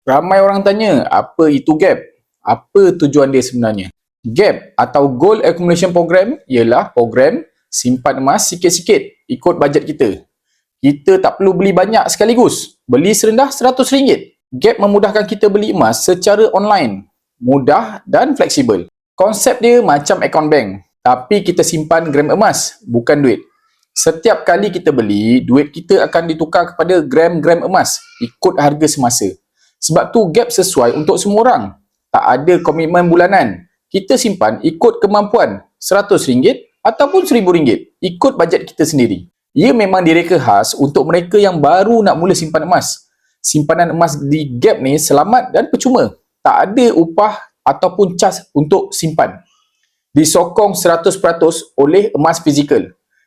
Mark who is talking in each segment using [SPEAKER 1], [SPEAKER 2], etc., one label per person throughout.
[SPEAKER 1] Ramai orang tanya, apa itu GAP? Apa tujuan dia sebenarnya? GAP atau Gold Accumulation Program ialah program simpan emas sikit-sikit ikut bajet kita. Kita tak perlu beli banyak sekaligus. Beli serendah RM100. GAP memudahkan kita beli emas secara online. Mudah dan fleksibel. Konsep dia macam akaun bank. Tapi kita simpan gram emas, bukan duit. Setiap kali kita beli, duit kita akan ditukar kepada gram-gram emas ikut harga semasa. Sebab tu GAP sesuai untuk semua orang. Tak ada komitmen bulanan. Kita simpan ikut kemampuan RM100 ataupun RM1000 ikut bajet kita sendiri. Ia memang direka khas untuk mereka yang baru nak mula simpan emas. Simpanan emas di GAP ni selamat dan percuma. Tak ada upah ataupun cas untuk simpan. Disokong 100% oleh emas fizikal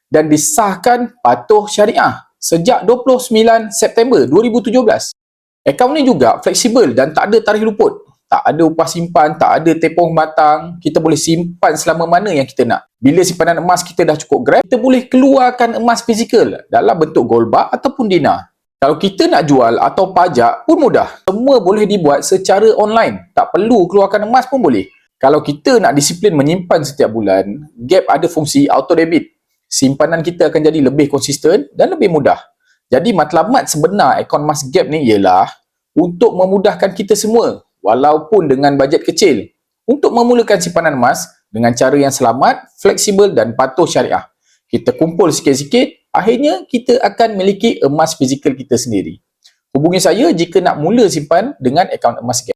[SPEAKER 1] dan disahkan patuh syariah sejak 29 September 2017. Akaun ni juga fleksibel dan tak ada tarikh luput. Tak ada upah simpan, tak ada tempoh batang. Kita boleh simpan selama mana yang kita nak. Bila simpanan emas kita dah cukup gram, kita boleh keluarkan emas fizikal dalam bentuk gold bar ataupun dinar. Kalau kita nak jual atau pajak pun mudah. Semua boleh dibuat secara online. Tak perlu keluarkan emas pun boleh. Kalau kita nak disiplin menyimpan setiap bulan, GAP ada fungsi auto debit. Simpanan kita akan jadi lebih konsisten dan lebih mudah. Jadi matlamat sebenar akaun emas GAP ni ialah untuk memudahkan kita semua walaupun dengan bajet kecil untuk memulakan simpanan emas dengan cara yang selamat, fleksibel dan patuh syariah. Kita kumpul sikit-sikit, akhirnya kita akan memiliki emas fizikal kita sendiri. Hubungi saya jika nak mula simpan dengan akaun emas GAP.